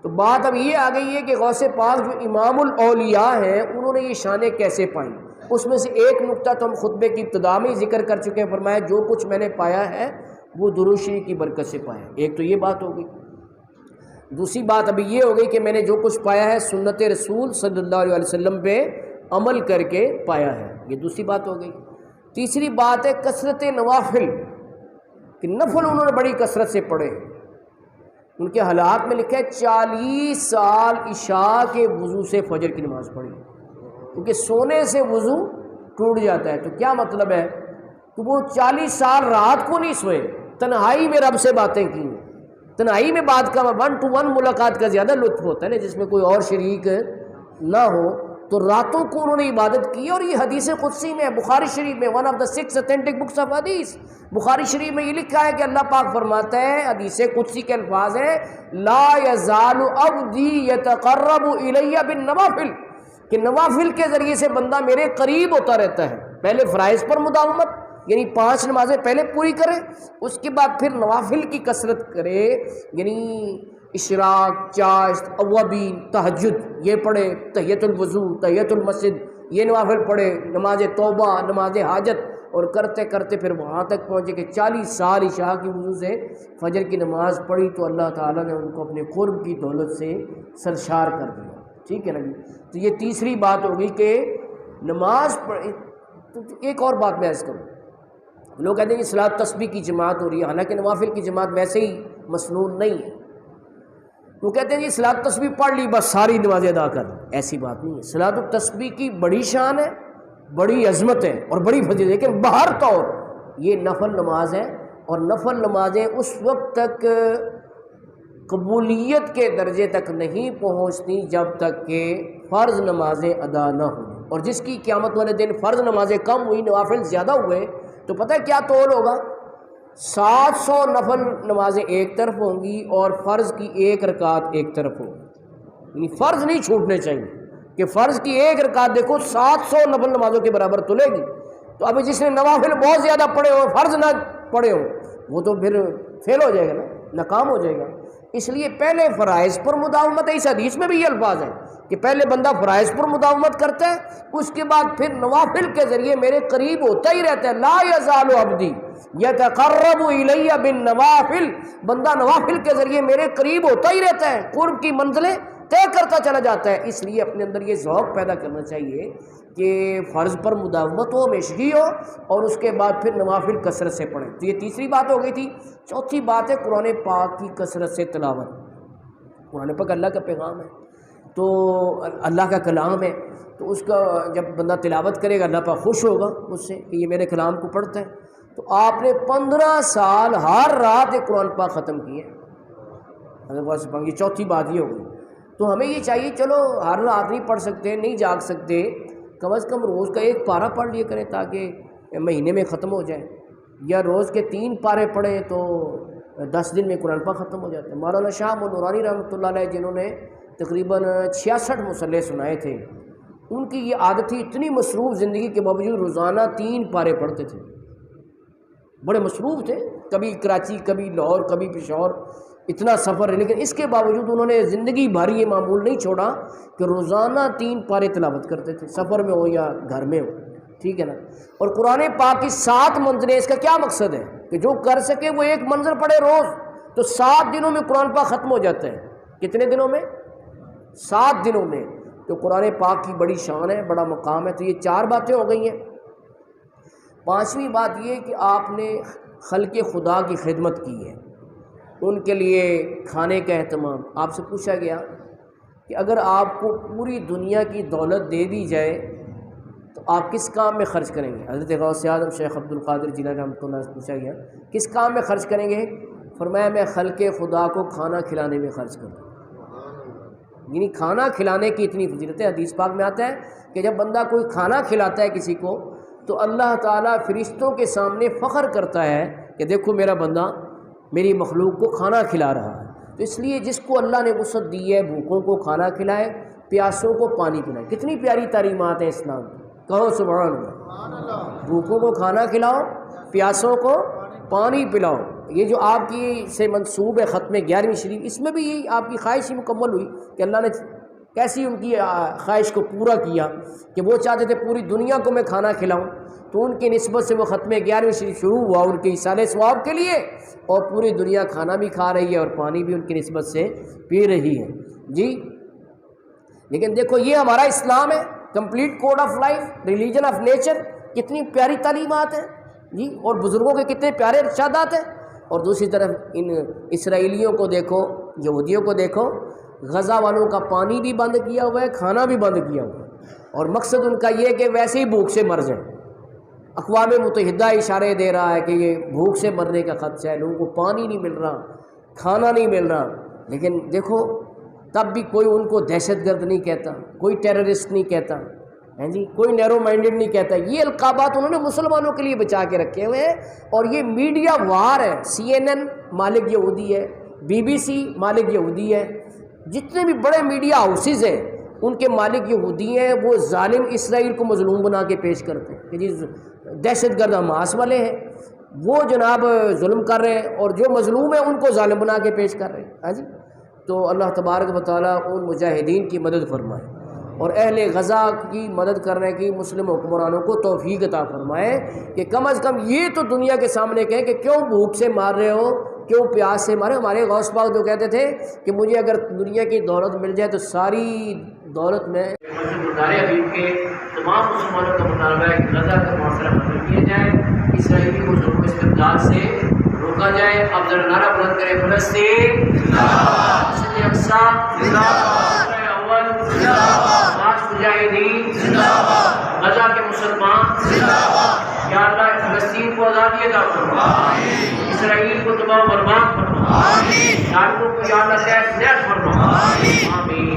تو بات اب یہ آ گئی ہے کہ غوث پاک جو امام الاولیاء ہیں انہوں نے یہ شانیں کیسے پائیں. اس میں سے ایک نقطہ تو ہم خطبے کی ابتدا میں ہی ذکر کر چکے ہیں، فرمایا جو کچھ میں نے پایا ہے وہ درود شریف کی برکت سے پایا. ایک تو یہ بات ہو گئی. دوسری بات ابھی یہ ہو گئی کہ میں نے جو کچھ پایا ہے سنت رسول صلی اللہ علیہ وسلم پہ عمل کر کے پایا ہے، یہ دوسری بات ہو گئی. تیسری بات ہے کثرت نوافل، کہ نفل انہوں نے بڑی کثرت سے پڑھے. ان کے حالات میں لکھا ہے 40 سال عشاء کے وضو سے فجر کی نماز پڑھی، کیونکہ سونے سے وضو ٹوٹ جاتا ہے. تو کیا مطلب ہے کہ وہ 40 سال رات کو نہیں سوئے، تنہائی میں رب سے باتیں کی. تنہائی میں بات کا 1 to 1 ملاقات کا زیادہ لطف ہوتا ہے نا، جس میں کوئی اور شریک نہ ہو. تو راتوں کو انہوں نے عبادت کی، اور یہ حدیث قدسی میں بخاری شریف میں 1 of the 6 authentic books of حدیث بخاری شریف میں یہ لکھا ہے کہ اللہ پاک فرماتا ہے، حدیث قدسی کے الفاظ ہیں لا یزال عبدی یتقرب الی بالنوافل، کہ نوافل کے ذریعے سے بندہ میرے قریب ہوتا رہتا ہے. پہلے فرائض پر مداومت، یعنی 5 نمازیں پہلے پوری کرے، اس کے بعد پھر نوافل کی کثرت کرے، یعنی اشراق، چاشت، اوابین، تہجد یہ پڑھے، تحیۃ الوضو، تحیۃ المسجد یہ نوافل پڑھے، نماز توبہ، نماز حاجت، اور کرتے کرتے پھر وہاں تک پہنچے کہ 40 سال عشاء کی وضو سے فجر کی نماز پڑھی تو اللہ تعالیٰ نے ان کو اپنے قرب کی دولت سے سرشار کر دیا. ٹھیک ہے نا جی. تو یہ تیسری بات ہوگی کہ نماز پڑھی. تو ایک اور بات میں عرض کروں، لوگ کہتے ہیں کہ صلاۃ تسبیح کی جماعت ہو رہی ہے، حالانکہ نوافل کی جماعت ویسے ہی مسنون نہیں ہے. وہ کہتے ہیں کہ صلاۃ تسبیح پڑھ لی بس ساری نمازیں ادا کر. ایسی بات نہیں ہے. صلاۃ التسبیح کی بڑی شان ہے، بڑی عظمت ہے اور بڑی فضیلت ہے، لیکن بہر طور یہ نفل نماز ہے، اور نفل نمازیں اس وقت تک قبولیت کے درجے تک نہیں پہنچتی جب تک کہ فرض نمازیں ادا نہ ہوں. اور جس کی قیامت والے دن فرض نمازیں کم ہوئی، نوافل زیادہ ہوئے، تو پتہ ہے کیا تول ہوگا؟ 700 نفل نمازیں ایک طرف ہوں گی اور فرض کی 1 رکعت ایک طرف ہوگی. یعنی فرض نہیں چھوٹنے چاہیے کہ فرض کی 1 رکعت دیکھو 700 نفل نمازوں کے برابر تلے گی. تو ابھی جس نے نوافل بہت زیادہ پڑھے ہو، فرض نہ پڑھے ہو، وہ تو پھر فیل ہو جائے گا نا، ناکام ہو جائے گا. اس لیے پہلے فرائض پر مداومت ہے. اس حدیث میں بھی یہ الفاظ ہیں کہ پہلے بندہ فرائض پر مداومت کرتا ہے، اس کے بعد پھر نوافل کے ذریعے میرے قریب ہوتا ہی رہتا ہے. لا یزال عبدی یتقرب الی بالنوافل، بندہ نوافل کے ذریعے میرے قریب ہوتا ہی رہتا ہے، قرب کی منزلیں طے کرتا چلا جاتا ہے. اس لیے اپنے اندر یہ ذوق پیدا کرنا چاہیے کہ فرض پر مداومت ہو، ہمیشگی ہو، اور اس کے بعد پھر نوافل کثرت سے پڑھیں. تو یہ تیسری بات ہو گئی تھی. چوتھی بات ہے قرآن پاک کی کثرت سے تلاوت. قرآن پاک اللہ کا پیغام ہے، تو اللہ کا کلام ہے، تو اس کا جب بندہ تلاوت کرے گا اللہ پاک خوش ہوگا اس سے کہ یہ میرے کلام کو پڑھتا ہے. تو آپ نے 15 سال ہر رات ایک قرآن پاک ختم کیے. یہ چوتھی بات یہ ہوگی. تو ہمیں یہ چاہیے، چلو ہر رات نہیں پڑھ سکتے، نہیں جاگ سکتے، کم از کم روز کا 1 پارہ پڑھ لیا کریں تاکہ مہینے میں ختم ہو جائے، یا روز کے 3 پارے پڑھیں تو 10 دن میں قرآن پاک ختم ہو جاتا ہے. مولانا شاہ نورانی رحمۃ اللہ علیہ جنہوں نے تقریباً 66 مصلح سنائے تھے، ان کی یہ عادت تھی اتنی مصروف زندگی کے باوجود روزانہ 3 پارے پڑھتے تھے. بڑے مصروف تھے، کبھی کراچی، کبھی لاہور، کبھی پشاور، اتنا سفر ہے، لیکن اس کے باوجود انہوں نے زندگی بھر یہ معمول نہیں چھوڑا کہ روزانہ 3 پارے تلاوت کرتے تھے، سفر میں ہو یا گھر میں ہو. ٹھیک ہے نا. اور قرآن پاک کی 7 منزلیں، اس کا کیا مقصد ہے کہ جو کر سکے وہ 1 منزل پڑھے روز، تو 7 دنوں میں قرآن پاک ختم ہو جاتا ہے. کتنے دنوں میں؟ 7 دنوں میں. تو قرآن پاک کی بڑی شان ہے، بڑا مقام ہے. تو یہ 4 باتیں ہو گئی ہیں. 5ویں بات یہ کہ آپ نے خلق خدا کی خدمت کی ہے، ان کے لیے کھانے کا اہتمام. آپ سے پوچھا گیا کہ اگر آپ کو پوری دنیا کی دولت دے دی جائے تو آپ کس کام میں خرچ کریں گے؟ حضرت غوث اعظم شیخ عبد القادر جیلانی رحمۃ اللہ سے پوچھا گیا کس کام میں خرچ کریں گے؟ فرمایا میں خلق خدا کو کھانا کھلانے میں خرچ کروں. یعنی کھانا کھلانے کی اتنی فضیلت ہے. حدیث پاک میں آتا ہے کہ جب بندہ کوئی کھانا کھلاتا ہے کسی کو تو اللہ تعالیٰ فرشتوں کے سامنے فخر کرتا ہے کہ دیکھو میرا بندہ میری مخلوق کو کھانا کھلا رہا ہے. تو اس لیے جس کو اللہ نے وسعت دی ہے بھوکوں کو کھانا کھلائے، پیاسوں کو پانی پلائے. کتنی پیاری تعلیمات ہیں اسلام کی. کہو سبحان اللہ. بھوکوں کو کھانا کھلاؤ، پیاسوں کو پانی پلاؤ. یہ جو آپ کی سے منسوب ہے ختم 11ویں شریف، اس میں بھی یہی آپ کی خواہش ہی مکمل ہوئی کہ اللہ نے کیسی ان کی خواہش کو پورا کیا کہ وہ چاہتے تھے پوری دنیا کو میں کھانا کھلاؤں، تو ان کی نسبت سے وہ ختم 11ویں شریف شروع ہوا ان کے ایصال ثواب کے لیے، اور پوری دنیا کھانا بھی کھا رہی ہے اور پانی بھی ان کی نسبت سے پی رہی ہے جی۔ لیکن دیکھو یہ ہمارا اسلام ہے، complete code of life, religion of nature, کتنی پیاری تعلیمات ہیں جی، اور بزرگوں کے کتنے پیارے ارشادات ہیں۔ اور دوسری طرف ان اسرائیلیوں کو دیکھو، یہودیوں کو دیکھو، غزہ والوں کا پانی بھی بند کیا ہوا ہے، کھانا بھی بند کیا ہوا ہے، اور مقصد ان کا یہ کہ ویسے ہی بھوک سے مر جائیں۔ اقوام متحدہ اشارے دے رہا ہے کہ یہ بھوک سے مرنے کا خدشہ ہے، لوگوں کو پانی نہیں مل رہا، کھانا نہیں مل رہا، لیکن دیکھو تب بھی کوئی ان کو دہشت گرد نہیں کہتا، کوئی ٹیررسٹ نہیں کہتا ہیں جی، کوئی نیرو مائنڈڈ نہیں کہتا۔ یہ القابات انہوں نے مسلمانوں کے لیے بچا کے رکھے ہوئے ہیں، اور یہ میڈیا وار ہے۔ CNN مالک یہودی ہے، BBC مالک یہودی ہے، جتنے بھی بڑے میڈیا ہاؤسز ہیں ان کے مالک یہودی ہیں، وہ ظالم اسرائیل کو مظلوم بنا کے پیش کرتے ہیں کہ جی دہشت گرد حماس والے ہیں، وہ جناب ظلم کر رہے ہیں، اور جو مظلوم ہیں ان کو ظالم بنا کے پیش کر رہے ہیں ہاں جی۔ تو اللہ تبارک و تعالیٰ ان مجاہدین کی مدد فرمائے، اور اہل غزہ کی مدد کرنے کی مسلم حکمرانوں کو توفیق عطا فرمائے کہ کم از کم یہ تو دنیا کے سامنے کہیں کہ کیوں بھوک سے مار رہے ہو، کیوں پیاس سے مارے۔ ہمارے غوث پاک جو کہتے تھے کہ مجھے اگر دنیا کی دولت مل جائے تو ساری دولت میں حبیب کے تمام مسلمانوں کا مطالبہ ہے کہ غزہ کا معاشرہ ختم کیا جائے، اسرائیلی کو ظلم و استبداد سے روکا جائے۔ اب ذرا نعرہ بلند کرے فلسطین زندہ باد، مسجد اقصی زندہ باد، اول زندہ باد، پانچ مجاہدین زندہ باد، غزہ کے مسلمان زندہ باد۔ یا اللہ فلسطین کو آزادی عطا فرما، اسرائیل کو تباہ و برباد فرما، ظالموں کو یا اللہ تحس نحس فرما۔